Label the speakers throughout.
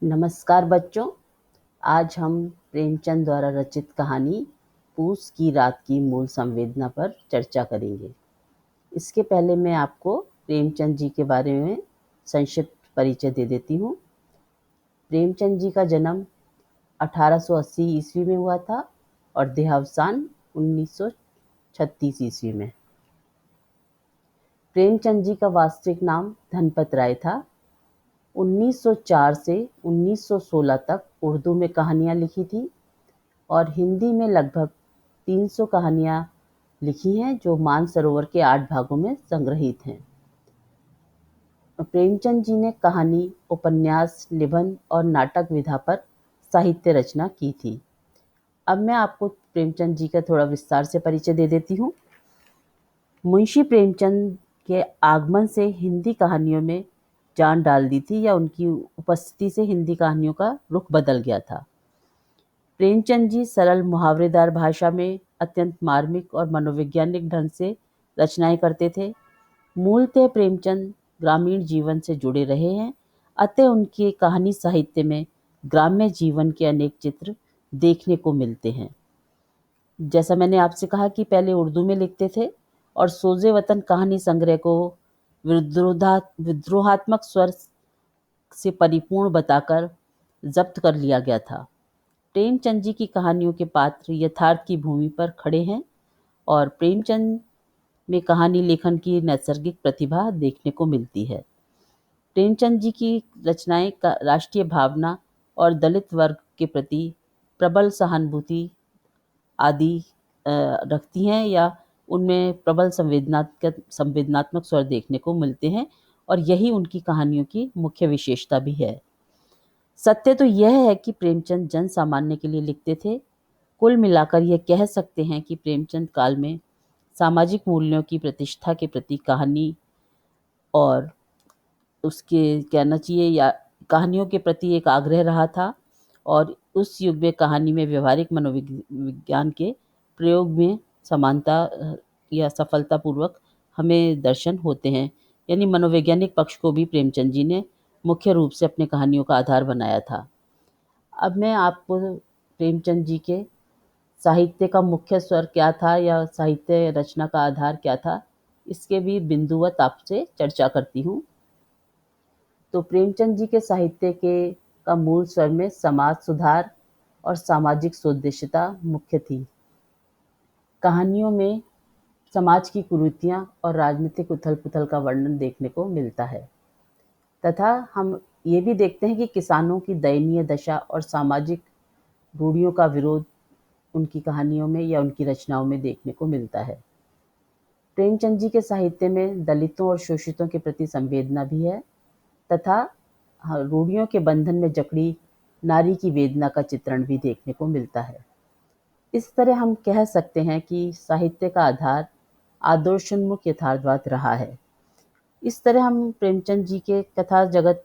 Speaker 1: नमस्कार बच्चों। आज हम प्रेमचंद द्वारा रचित कहानी पूस की रात की मूल संवेदना पर चर्चा करेंगे। इसके पहले मैं आपको प्रेमचंद जी के बारे में संक्षिप्त परिचय दे देती हूँ। प्रेमचंद जी का जन्म 1880 ईस्वी में हुआ था और देहावसान 1936 ईस्वी में। प्रेमचंद जी का वास्तविक नाम धनपत राय था। 1904 से 1916 तक उर्दू में कहानियाँ लिखी थी और हिंदी में लगभग 300 कहानियाँ लिखी हैं जो मानसरोवर के 8 भागों में संग्रहित हैं। प्रेमचंद जी ने कहानी, उपन्यास, निबंध और नाटक विधा पर साहित्य रचना की थी। अब मैं आपको प्रेमचंद जी का थोड़ा विस्तार से परिचय दे देती हूँ। मुंशी प्रेमचंद के आगमन से हिंदी कहानियों में जान डाल दी थी या उनकी उपस्थिति से हिंदी कहानियों का रुख बदल गया था। प्रेमचंद जी सरल मुहावरेदार भाषा में अत्यंत मार्मिक और मनोवैज्ञानिक ढंग से रचनाएं करते थे। मूलतः प्रेमचंद ग्रामीण जीवन से जुड़े रहे हैं, अतः उनके कहानी साहित्य में ग्राम्य जीवन के अनेक चित्र देखने को मिलते हैं। जैसा मैंने आपसे कहा कि पहले उर्दू में लिखते थे और सोजे वतन कहानी संग्रह को विद्रोहात्मक स्वर से परिपूर्ण बताकर जब्त कर लिया गया था। प्रेमचंद जी की कहानियों के पात्र यथार्थ की भूमि पर खड़े हैं और प्रेमचंद में कहानी लेखन की नैसर्गिक प्रतिभा देखने को मिलती है। प्रेमचंद जी की रचनाएं राष्ट्रीय भावना और दलित वर्ग के प्रति प्रबल सहानुभूति आदि रखती हैं या उनमें प्रबल संवेदनात्मक स्वर देखने को मिलते हैं और यही उनकी कहानियों की मुख्य विशेषता भी है। सत्य तो यह है कि प्रेमचंद जन सामान्य के लिए लिखते थे। कुल मिलाकर यह कह सकते हैं कि प्रेमचंद काल में सामाजिक मूल्यों की प्रतिष्ठा के प्रति कहानी और उसके कहना चाहिए या कहानियों के प्रति एक आग्रह रहा था और उस युग में कहानी में व्यवहारिक मनोविज्ञान के प्रयोग में समानता या सफलतापूर्वक हमें दर्शन होते हैं। यानी मनोवैज्ञानिक पक्ष को भी प्रेमचंद जी ने मुख्य रूप से अपने कहानियों का आधार बनाया था। अब मैं आपको प्रेमचंद जी के साहित्य का मुख्य स्वर क्या था या साहित्य रचना का आधार क्या था, इसके भी बिंदुवत आपसे चर्चा करती हूँ। तो प्रेमचंद जी के साहित्य के का मूल स्वर में समाज सुधार और सामाजिक सौदेश्यता मुख्य थी। कहानियों में समाज की कुरीतियाँ और राजनीतिक उथल-पुथल का वर्णन देखने को मिलता है तथा हम ये भी देखते हैं कि किसानों की दयनीय दशा और सामाजिक रूढ़ियों का विरोध उनकी कहानियों में या उनकी रचनाओं में देखने को मिलता है। प्रेमचंद जी के साहित्य में दलितों और शोषितों के प्रति संवेदना भी है तथा रूढ़ियों के बंधन में जकड़ी नारी की वेदना का चित्रण भी देखने को मिलता है। इस तरह हम कह सकते हैं कि साहित्य का आधार आदर्शोन्मुख यथार्थवाद रहा है। इस तरह हम प्रेमचंद जी के कथा जगत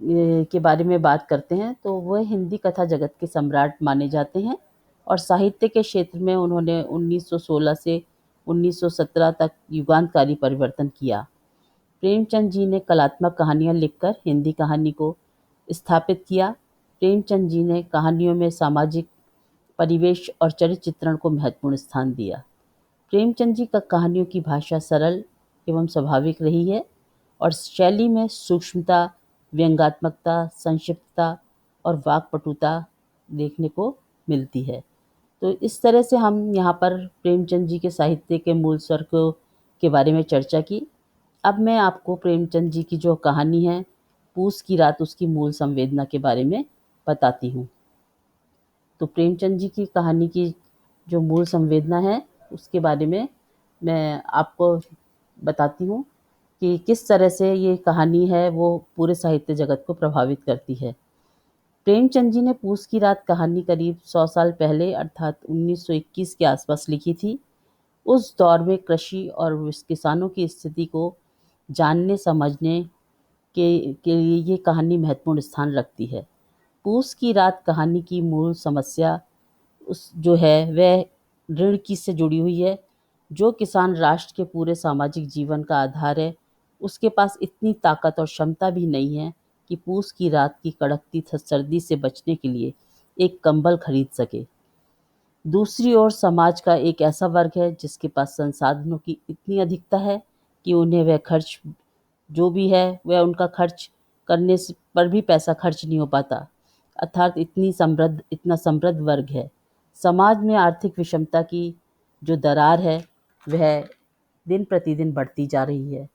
Speaker 1: के बारे में बात करते हैं तो वह हिंदी कथा जगत के सम्राट माने जाते हैं और साहित्य के क्षेत्र में उन्होंने 1916 से 1917 तक युगांतकारी परिवर्तन किया। प्रेमचंद जी ने कलात्मक कहानियाँ लिखकर हिंदी कहानी को स्थापित किया। प्रेमचंद जी ने कहानियों में सामाजिक परिवेश और चरित्र चित्रण को महत्वपूर्ण स्थान दिया। प्रेमचंद जी का कहानियों की भाषा सरल एवं स्वाभाविक रही है और शैली में सूक्ष्मता, व्यंग्यात्मकता, संक्षिप्तता और वाक्पटुता देखने को मिलती है। तो इस तरह से हम यहाँ पर प्रेमचंद जी के साहित्य के मूल स्वर के बारे में चर्चा की। अब मैं आपको प्रेमचंद जी की जो कहानी है पूस की रात, उसकी मूल संवेदना के बारे में बताती हूँ। तो प्रेमचंद जी की कहानी की जो मूल संवेदना है उसके बारे में मैं आपको बताती हूँ कि किस तरह से ये कहानी है वो पूरे साहित्य जगत को प्रभावित करती है। प्रेमचंद जी ने पूस की रात कहानी करीब 100 साल पहले अर्थात 1921 के आसपास लिखी थी। उस दौर में कृषि और किसानों की स्थिति को जानने समझने के लिए ये कहानी महत्वपूर्ण स्थान रखती है। पूस की रात कहानी की मूल समस्या उस जो है वह ऋण की से जुड़ी हुई है। जो किसान राष्ट्र के पूरे सामाजिक जीवन का आधार है, उसके पास इतनी ताकत और क्षमता भी नहीं है कि पूस की रात की कड़कती सर्दी से बचने के लिए एक कंबल खरीद सके। दूसरी ओर समाज का एक ऐसा वर्ग है जिसके पास संसाधनों की इतनी अधिकता है कि उन्हें वह खर्च जो भी है वह उनका खर्च करने पर भी पैसा खर्च नहीं हो पाता, अर्थात इतना समृद्ध वर्ग है। समाज में आर्थिक विषमता की जो दरार है वह दिन प्रतिदिन बढ़ती जा रही है।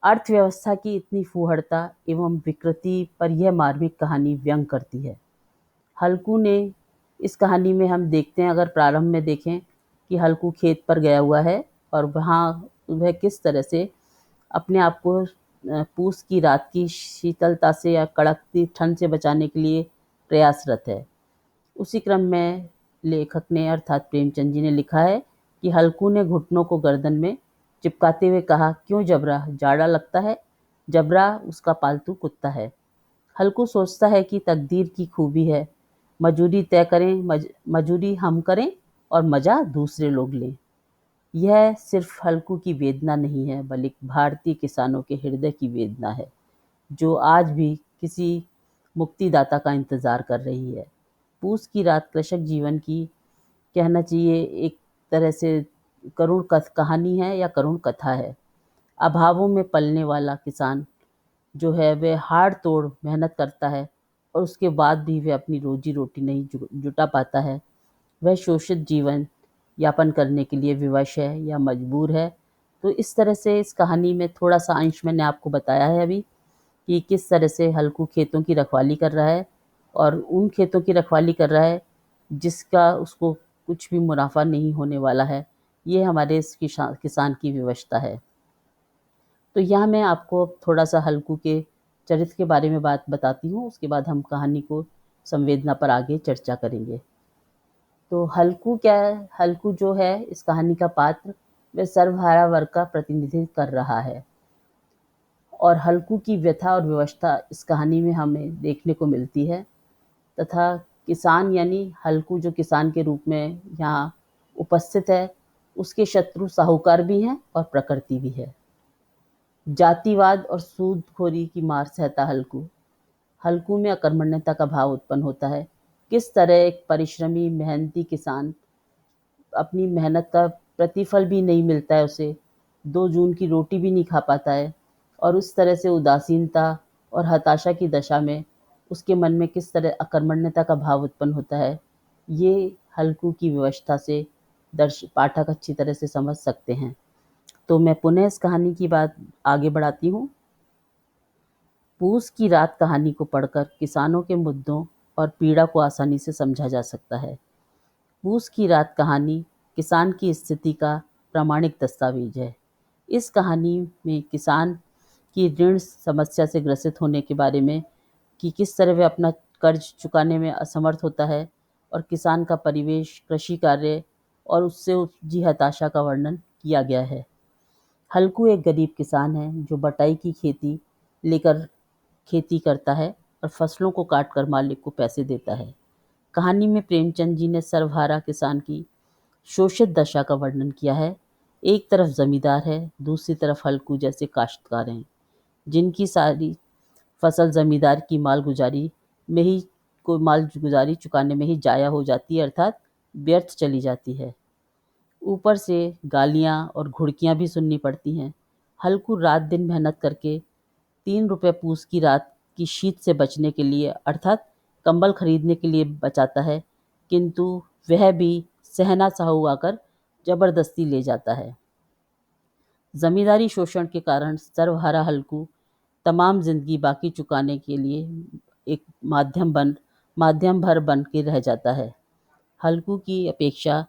Speaker 1: अर्थव्यवस्था की इतनी फूहड़ता एवं विकृति पर यह मार्मिक कहानी व्यंग करती है। हल्कू ने इस कहानी में हम देखते हैं, अगर प्रारंभ में देखें कि हल्कू खेत पर गया हुआ है और वहाँ वह किस तरह से अपने आप को पूस की रात की शीतलता से या कड़कती ठंड से बचाने के लिए प्रयासरत है। उसी क्रम में लेखक ने अर्थात प्रेमचंद जी ने लिखा है कि हल्कू ने घुटनों को गर्दन में चिपकाते हुए कहा, क्यों जबरा, जाड़ा लगता है? जबरा उसका पालतू कुत्ता है। हल्कू सोचता है कि तकदीर की खूबी है, मजूरी तय करें, मजूरी हम करें और मजा दूसरे लोग लें। यह सिर्फ हल्कू की वेदना नहीं है, बल्कि भारतीय किसानों के हृदय की वेदना है, जो आज भी किसी मुक्तिदाता का इंतजार कर रही है। पूस की रात कृषक जीवन की, कहना चाहिए, एक तरह से करुण कहानी है या करुण कथा है। अभावों में पलने वाला किसान जो है वह हाड़ तोड़ मेहनत करता है और उसके बाद भी वह अपनी रोजी रोटी नहीं जुटा पाता है। वह शोषित जीवन यापन करने के लिए विवश है या मजबूर है। तो इस तरह से इस कहानी में थोड़ा सा अंश मैंने आपको बताया है अभी, कि किस तरह से हल्कू खेतों की रखवाली कर रहा है और उन खेतों की रखवाली कर रहा है जिसका उसको कुछ भी मुनाफा नहीं होने वाला है। ये हमारे इस किसान की विवशता है। तो यहाँ मैं आपको थोड़ा सा हल्कू के चरित्र के बारे में बात बताती हूँ, उसके बाद हम कहानी को संवेदना पर आगे चर्चा करेंगे। तो हल्कू क्या है? हल्कू जो है इस कहानी का पात्र, वह सर्वहारा वर्ग का प्रतिनिधित्व कर रहा है और हल्कू की व्यथा और विवशता इस कहानी में हमें देखने को मिलती है। तथा किसान यानी हल्कू जो किसान के रूप में यहाँ उपस्थित है, उसके शत्रु साहूकार भी हैं और प्रकृति भी है। जातिवाद और सूदखोरी की मार सहता हल्कू। हल्कू में अकर्मण्यता का भाव उत्पन्न होता है। किस तरह एक परिश्रमी मेहनती किसान, अपनी मेहनत का प्रतिफल भी नहीं मिलता है उसे, 2 जून की रोटी भी नहीं खा पाता है और उस तरह से उदासीनता और हताशा की दशा में उसके मन में किस तरह अकर्मण्यता का भाव उत्पन्न होता है, ये हल्कू की विवशता से पाठक अच्छी तरह से समझ सकते हैं। तो मैं पुनः इस कहानी की बात आगे बढ़ाती हूँ। पूस की रात कहानी को पढ़कर किसानों के मुद्दों और पीड़ा को आसानी से समझा जा सकता है। पूस की रात कहानी किसान की स्थिति का प्रामाणिक दस्तावेज है। इस कहानी में किसान की ऋण समस्या से ग्रसित होने के बारे में, कि किस तरह वह अपना कर्ज चुकाने में असमर्थ होता है और किसान का परिवेश, कृषि कार्य और उससे उपजी हताशा का वर्णन किया गया है। हल्कू एक गरीब किसान है जो बटाई की खेती करता है और फसलों को काट कर मालिक को पैसे देता है। कहानी में प्रेमचंद जी ने सर्वहारा किसान की शोषित दशा का वर्णन किया है। एक तरफ जमींदार है, दूसरी तरफ हल्कू जैसे काश्तकार हैं, जिनकी सारी फसल जमींदार की मालगुजारी चुकाने में ही जाया हो जाती है, अर्थात व्यर्थ चली जाती है। ऊपर से गालियाँ और घुड़कियाँ भी सुननी पड़ती हैं। हल्कू रात दिन मेहनत करके 3 रुपए पूस की रात की शीत से बचने के लिए, अर्थात कंबल खरीदने के लिए बचाता है, किंतु वह भी सहना साहू आकर जबरदस्ती ले जाता है। जमींदारी शोषण के कारण सर्वहारा हल्कू तमाम जिंदगी बाकी चुकाने के लिए एक माध्यम भर बन के रह जाता है। हल्कू की अपेक्षा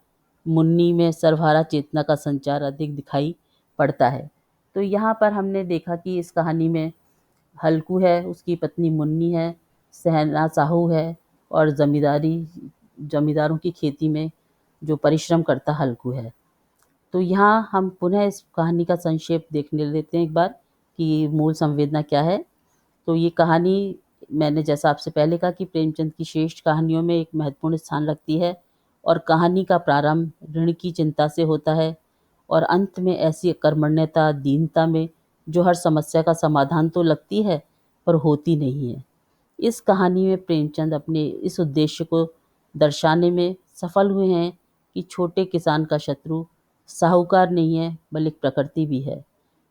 Speaker 1: मुन्नी में सर्वहारा चेतना का संचार अधिक दिखाई पड़ता है। तो यहाँ पर हमने देखा कि इस कहानी में हल्कू है, उसकी पत्नी मुन्नी है, सहना साहू है और जमींदारों की खेती में जो परिश्रम करता हल्कू है। तो यहाँ हम पुनः इस कहानी का संक्षेप देखने लेते हैं एक बार, कि मूल संवेदना क्या है। तो ये कहानी, मैंने जैसा आपसे पहले कहा कि प्रेमचंद की श्रेष्ठ कहानियों में एक महत्वपूर्ण स्थान रखती है और कहानी का प्रारंभ ऋण की चिंता से होता है और अंत में ऐसी अकर्मण्यता, दीनता में जो हर समस्या का समाधान तो लगती है, पर होती नहीं है। इस कहानी में प्रेमचंद अपने इस उद्देश्य को दर्शाने में सफल हुए हैं कि छोटे किसान का शत्रु साहूकार नहीं है, बल्कि प्रकृति भी है।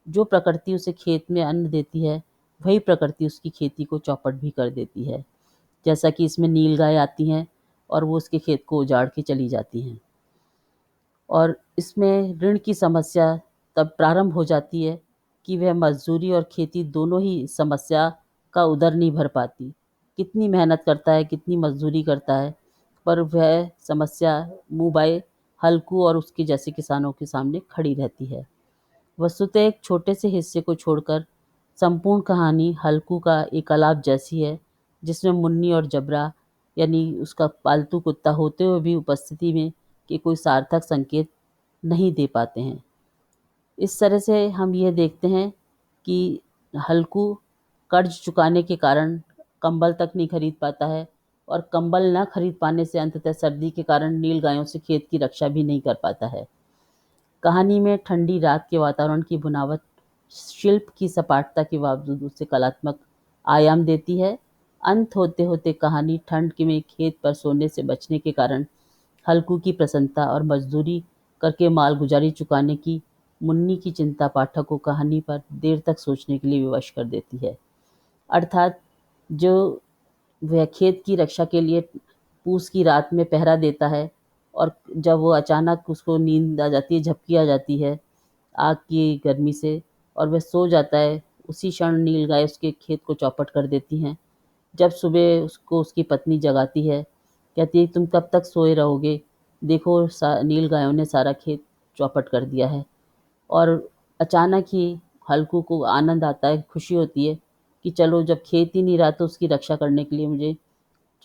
Speaker 1: जो प्रकृति उसे खेत में अन्न देती है, वही प्रकृति उसकी खेती को चौपट भी कर देती है। जैसा कि इसमें नीलगाय आती हैं और वो उसके खेत को उजाड़ के चली जाती हैं। और इसमें ऋण की समस्या तब प्रारंभ हो जाती है कि वह मजदूरी और खेती दोनों ही समस्या का उदर नहीं भर पाती। कितनी मेहनत करता है, कितनी मजदूरी करता है, पर वह समस्या मुँह बाए हल्कू और उसके जैसे किसानों के सामने खड़ी रहती है। वस्तुतः एक छोटे से हिस्से को छोड़कर संपूर्ण कहानी हल्कू का एक आलाप जैसी है, जिसमें मुन्नी और जबरा यानी उसका पालतू कुत्ता होते हुए भी उपस्थिति में के कोई सार्थक संकेत नहीं दे पाते हैं। इस तरह से हम ये देखते हैं कि हल्कू कर्ज चुकाने के कारण कंबल तक नहीं खरीद पाता है, और कंबल न खरीद पाने से अंततः सर्दी के कारण नील गायों से खेत की रक्षा भी नहीं कर पाता है। कहानी में ठंडी रात के वातावरण की बुनावट शिल्प की सपाटता के बावजूद उसे कलात्मक आयाम देती है। अंत होते होते कहानी ठंड के में खेत पर सोने से बचने के कारण हल्कू की प्रसन्नता और मजदूरी करके मालगुजारी चुकाने की मुन्नी की चिंता पाठक को कहानी पर देर तक सोचने के लिए विवश कर देती है। अर्थात जो वह खेत की रक्षा के लिए पूस की रात में पहरा देता है, और जब वो अचानक उसको नींद आ जाती है, झपकी आ जाती है आग की गर्मी से, और वह सो जाता है, उसी क्षण नीलगाय उसके खेत को चौपट कर देती हैं। जब सुबह उसको उसकी पत्नी जगाती है, कहती है तुम कब तक सोए रहोगे, देखो नीलगायों ने सारा खेत चौपट कर दिया है। और अचानक ही हल्कू को आनंद आता है, खुशी होती है कि चलो जब खेत ही नहीं रहा तो उसकी रक्षा करने के लिए मुझे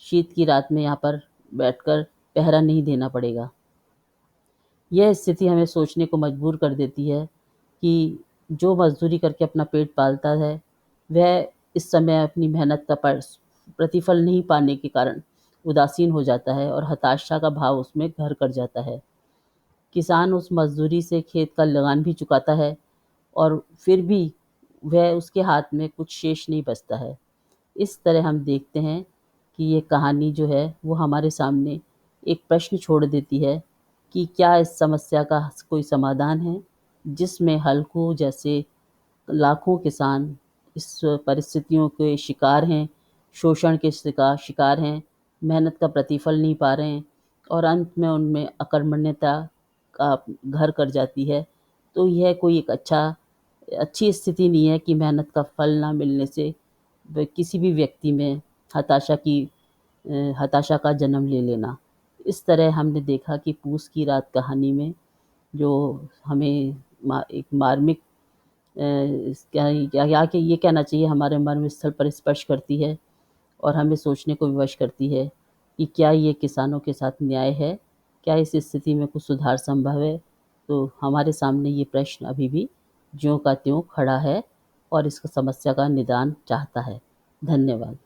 Speaker 1: शीत की रात में यहाँ पर बैठकर पहरा नहीं देना पड़ेगा। यह स्थिति हमें सोचने को मजबूर कर देती है कि जो मजदूरी करके अपना पेट पालता है, वह इस समय अपनी मेहनत का प्रतिफल नहीं पाने के कारण उदासीन हो जाता है और हताशा का भाव उसमें घर कर जाता है। किसान उस मजदूरी से खेत का लगान भी चुकाता है, और फिर भी वह उसके हाथ में कुछ शेष नहीं बचता है। इस तरह हम देखते हैं कि ये कहानी जो है वो हमारे सामने एक प्रश्न छोड़ देती है कि क्या इस समस्या का कोई समाधान है, जिसमें हल्कू जैसे लाखों किसान इस परिस्थितियों के शिकार हैं, शोषण के शिकार हैं, मेहनत का प्रतिफल नहीं पा रहे हैं, और अंत में उनमें अकर्मण्यता का घर कर जाती है। तो यह कोई एक अच्छी स्थिति नहीं है कि मेहनत का फल ना मिलने से किसी भी व्यक्ति में हताशा का जन्म ले लेना। इस तरह हमने देखा कि पूस की रात कहानी में जो हमें एक मार्मिक क्या या कि ये कहना चाहिए हमारे मर्म स्थल पर स्पर्श करती है, और हमें सोचने को विवश करती है कि क्या ये किसानों के साथ न्याय है, क्या इस स्थिति में कुछ सुधार संभव है। तो हमारे सामने ये प्रश्न अभी भी ज्यों का त्यों खड़ा है और इस समस्या का निदान चाहता है। धन्यवाद।